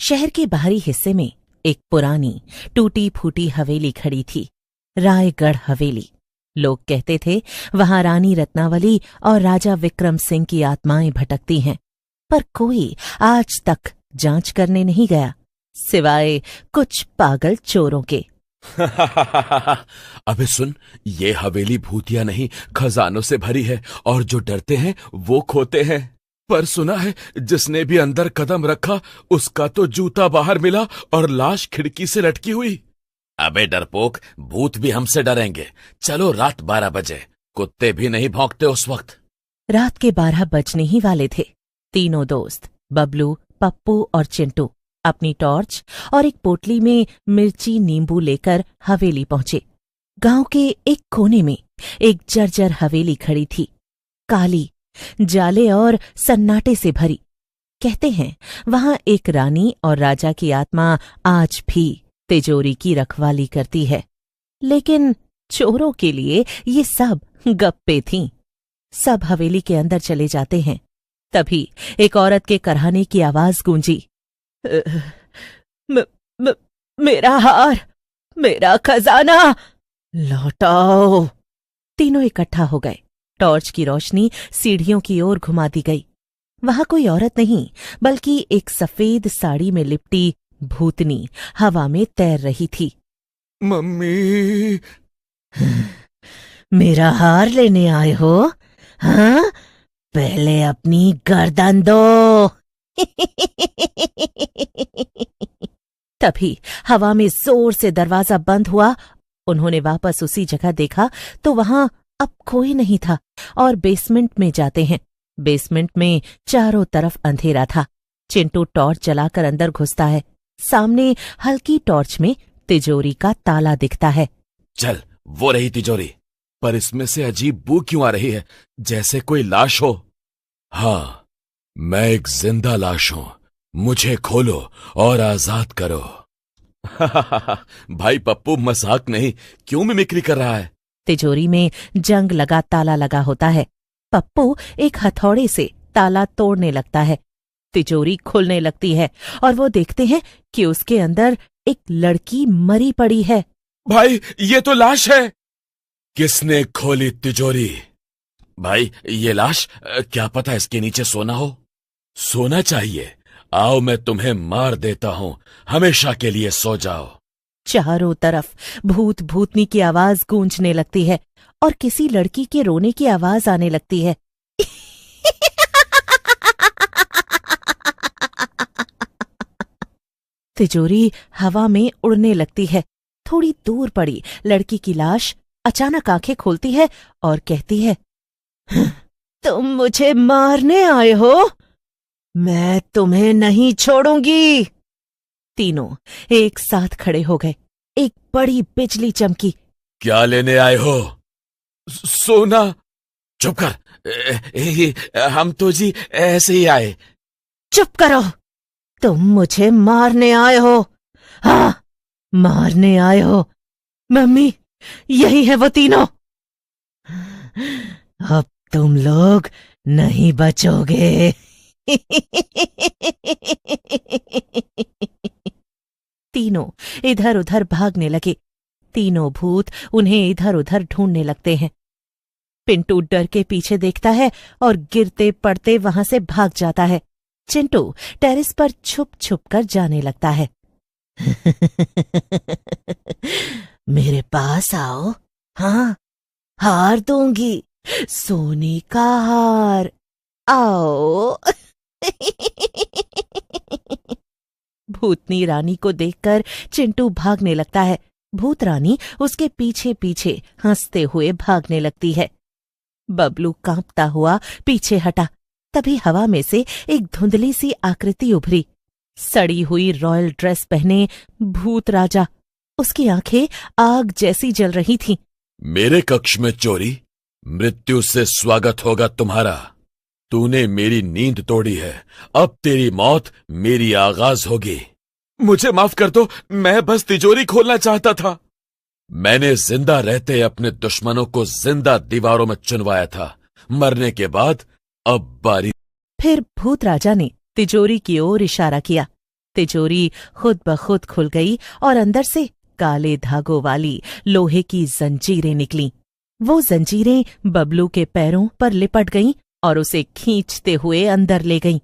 शहर के बाहरी हिस्से में एक पुरानी टूटी फूटी हवेली खड़ी थी, रायगढ़ हवेली। लोग कहते थे वहां रानी रत्नावली और राजा विक्रम सिंह की आत्माएं भटकती हैं, पर कोई आज तक जांच करने नहीं गया, सिवाय कुछ पागल चोरों के। अबे सुन, ये हवेली भूतिया नहीं खजानों से भरी है, और जो डरते हैं वो खोते हैं। पर सुना है जिसने भी अंदर कदम रखा उसका तो जूता बाहर मिला और लाश खिड़की से लटकी हुई। अबे डरपोक, भूत भी हमसे डरेंगे। चलो, रात 12 बजे, कुत्ते भी नहीं भौंकते उस वक्त। रात के 12 बजने ही वाले थे। तीनों दोस्त बबलू, पप्पू और चिंटू अपनी टॉर्च और एक पोटली में मिर्ची नींबू लेकर हवेली पहुंचे। गांव के एक कोने में एक जर्जर हवेली खड़ी थी, काली, जाले और सन्नाटे से भरी। कहते हैं वहां एक रानी और राजा की आत्मा आज भी तिजोरी की रखवाली करती है, लेकिन चोरों के लिए ये सब गप्पे थीं। सब हवेली के अंदर चले जाते हैं, तभी एक औरत के कराहने की आवाज गूंजी, मेरा हार, मेरा खजाना लौटाओ। तीनों इकट्ठा हो गए। टॉर्च की रोशनी सीढ़ियों की ओर घुमा दी गई। वहां कोई औरत नहीं, बल्कि एक सफेद साड़ी में लिपटी भूतनी हवा में तैर रही थी। मम्मी, मेरा हार लेने आए हो? हाँ, पहले अपनी गर्दन दो। तभी हवा में जोर से दरवाजा बंद हुआ। उन्होंने वापस उसी जगह देखा तो वहां अब कोई नहीं था और बेसमेंट में जाते हैं। बेसमेंट में चारों तरफ अंधेरा था। चिंटू टॉर्च जलाकर अंदर घुसता है। सामने हल्की टॉर्च में तिजोरी का ताला दिखता है। चल, वो रही तिजोरी, पर इसमें से अजीब बू क्यों आ रही है, जैसे कोई लाश हो। हाँ, मैं एक जिंदा लाश हूं, मुझे खोलो और आजाद करो। भाई पप्पू मजाक नहीं, क्यों मिमिक्री कर रहा है? तिजोरी में जंग लगा ताला लगा होता है। पप्पू एक हथौड़े से ताला तोड़ने लगता है। तिजोरी खुलने लगती है और वो देखते हैं कि उसके अंदर एक लड़की मरी पड़ी है। भाई, ये तो लाश है। किसने खोली तिजोरी? भाई, ये लाश, क्या पता इसके नीचे सोना हो। सोना चाहिए? आओ, मैं तुम्हें मार देता हूं, हमेशा के लिए सो जाओ। चारों तरफ भूत भूतनी की आवाज गूंजने लगती है और किसी लड़की के रोने की आवाज आने लगती है। तिजोरी हवा में उड़ने लगती है। थोड़ी दूर पड़ी लड़की की लाश अचानक आंखें खोलती है और कहती है, तुम मुझे मारने आए हो? मैं तुम्हें नहीं छोड़ूंगी। तीनों एक साथ खड़े हो गए। एक बड़ी बिजली चमकी। क्या लेने आए हो? सोना। चुप कर, हम तो जी ऐसे ही आए। चुप करो, तुम मुझे मारने आए हो। हाँ, मारने आए हो। मम्मी, यही है वो तीनों। अब तुम लोग नहीं बचोगे। तीनों इधर उधर भागने लगे। तीनों भूत उन्हें इधर उधर ढूंढने लगते हैं। पिंटू डर के पीछे देखता है और गिरते पड़ते वहां से भाग जाता है। चिंटू टेरेस पर छुप छुप कर जाने लगता है। मेरे पास आओ, हाँ, हार दूंगी, सोने का हार, आओ। भूतनी रानी को देखकर चिंटू भागने लगता है। भूत रानी उसके पीछे पीछे हंसते हुए भागने लगती है। बबलू कांपता हुआ पीछे हटा। तभी हवा में से एक धुंधली सी आकृति उभरी। सड़ी हुई रॉयल ड्रेस पहने भूत राजा। उसकी आंखें आग जैसी जल रही थीं। मेरे कक्ष में चोरी, मृत्यु से स्वागत होगा तुम्हारा। तूने मेरी नींद तोड़ी है, अब तेरी मौत मेरी आगाज होगी। मुझे माफ कर दो, मैं बस तिजोरी खोलना चाहता था। मैंने जिंदा रहते अपने दुश्मनों को जिंदा दीवारों में चुनवाया था, मरने के बाद अब बारी। फिर भूत राजा ने तिजोरी की ओर इशारा किया। तिजोरी खुद ब खुद खुल गई और अंदर से काले धागों वाली लोहे की जंजीरें निकलीं। वो जंजीरें बबलू के पैरों पर लिपट गईं और उसे खींचते हुए अंदर ले गईं।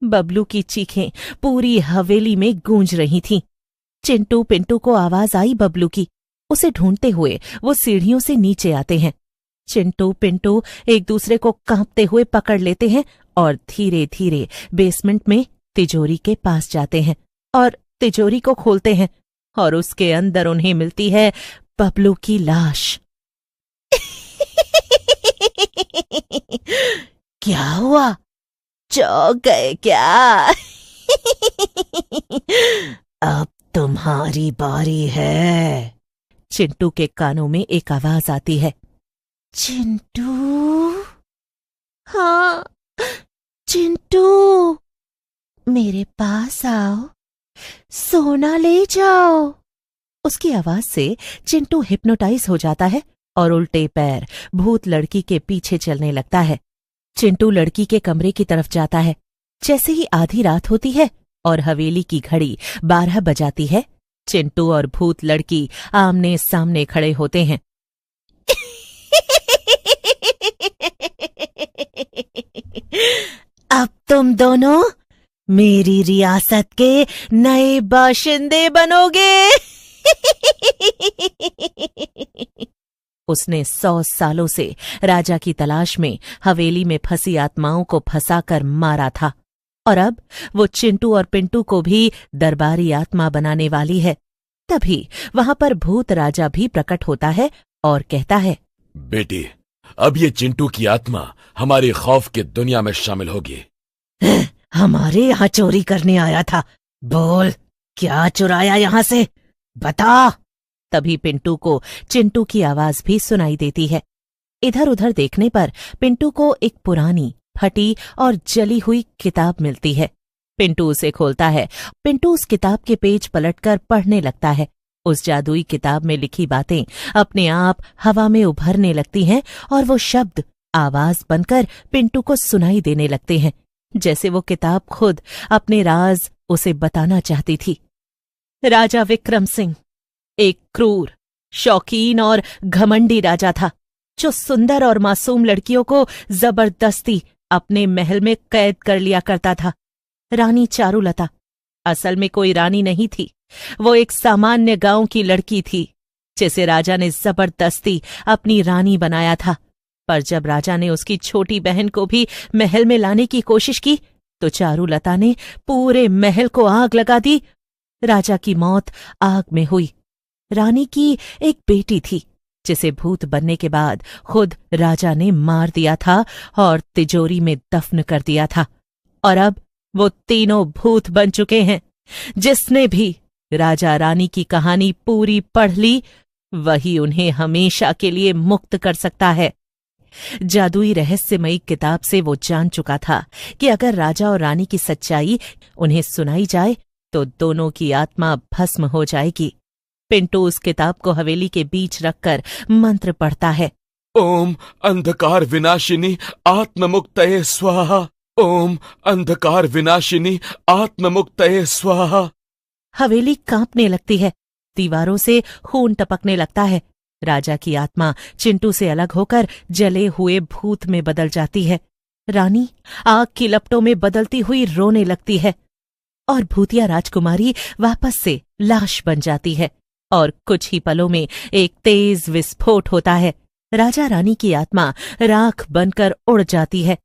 बबलू की चीखें पूरी हवेली में गूंज रही थीं। चिंटू पिंटू को आवाज आई बबलू की। उसे ढूंढते हुए वो सीढ़ियों से नीचे आते हैं। चिंटू पिंटू एक दूसरे को कांपते हुए पकड़ लेते हैं और धीरे धीरे बेसमेंट में तिजोरी के पास जाते हैं और तिजोरी को खोलते हैं और उसके अंदर उन्हें मिलती है बबलू की लाश। क्या हुआ? चौंक गए क्या? अब तुम्हारी बारी है। चिंटू के कानों में एक आवाज आती है। चिंटू? हाँ, चिंटू, मेरे पास आओ, सोना ले जाओ। उसकी आवाज से चिंटू हिप्नोटाइज हो जाता है और उल्टे पैर भूत लड़की के पीछे चलने लगता है। चिंटू लड़की के कमरे की तरफ जाता है। जैसे ही आधी रात होती है और हवेली की घड़ी 12 बजाती है, चिंटू और भूत लड़की आमने सामने खड़े होते हैं। अब तुम दोनों मेरी रियासत के नए बाशिंदे बनोगे। उसने 100 सालों से राजा की तलाश में हवेली में फंसी आत्माओं को फंसाकर मारा था और अब वो चिंटू और पिंटू को भी दरबारी आत्मा बनाने वाली है। तभी वहां पर भूत राजा भी प्रकट होता है और कहता है, बेटी, अब ये चिंटू की आत्मा हमारी खौफ की दुनिया में शामिल होगी। हमारे यहाँ चोरी करने आया था। बोल, क्या चुराया यहाँ से? बता। तभी पिंटू को चिंटू की आवाज भी सुनाई देती है। इधर उधर देखने पर पिंटू को एक पुरानी, फटी और जली हुई किताब मिलती है। पिंटू उसे खोलता है। पिंटू उस किताब के पेज पलटकर पढ़ने लगता है। उस जादुई किताब में लिखी बातें अपने आप हवा में उभरने लगती हैं और वो शब्द आवाज बनकर पिंटू को सुनाई देने लगते हैं, जैसे वो किताब खुद अपने राज उसे बताना चाहती थी। राजा विक्रम सिंह एक क्रूर, शौकीन और घमंडी राजा था, जो सुंदर और मासूम लड़कियों को जबरदस्ती अपने महल में कैद कर लिया करता था। रानी चारुलता असल में कोई रानी नहीं थी। वो एक सामान्य गांव की लड़की थी, जिसे राजा ने जबरदस्ती अपनी रानी बनाया था। पर जब राजा ने उसकी छोटी बहन को भी महल में लाने की कोशिश की, तो चारुलता ने पूरे महल को आग लगा दी। राजा की मौत आग में हुई। रानी की एक बेटी थी, जिसे भूत बनने के बाद खुद राजा ने मार दिया था और तिजोरी में दफन कर दिया था। और अब वो तीनों भूत बन चुके हैं। जिसने भी राजा रानी की कहानी पूरी पढ़ ली, वही उन्हें हमेशा के लिए मुक्त कर सकता है। जादुई रहस्यमयी किताब से वो जान चुका था कि अगर राजा और रानी की सच्चाई उन्हें सुनाई जाए तो दोनों की आत्मा भस्म हो जाएगी। पिंटू उस किताब को हवेली के बीच रखकर मंत्र पढ़ता है। ओम अंधकार विनाशिनी आत्ममुक्तये स्वाहा। ओम अंधकार विनाशिनी आत्ममुक्तये स्वाहा। हवेली कांपने लगती है। दीवारों से खून टपकने लगता है। राजा की आत्मा चिंटू से अलग होकर जले हुए भूत में बदल जाती है। रानी आग की लपटों में बदलती हुई रोने लगती है और भूतिया राजकुमारी वापस से लाश बन जाती है और कुछ ही पलों में एक तेज विस्फोट होता है। राजा रानी की आत्मा राख बनकर उड़ जाती है।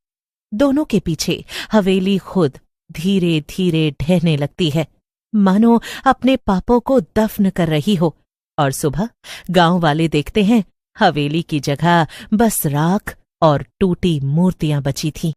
दोनों के पीछे हवेली खुद धीरे धीरे ढहने लगती है, मानो अपने पापों को दफन कर रही हो। और सुबह गांव वाले देखते हैं हवेली की जगह बस राख और टूटी मूर्तियां बची थीं।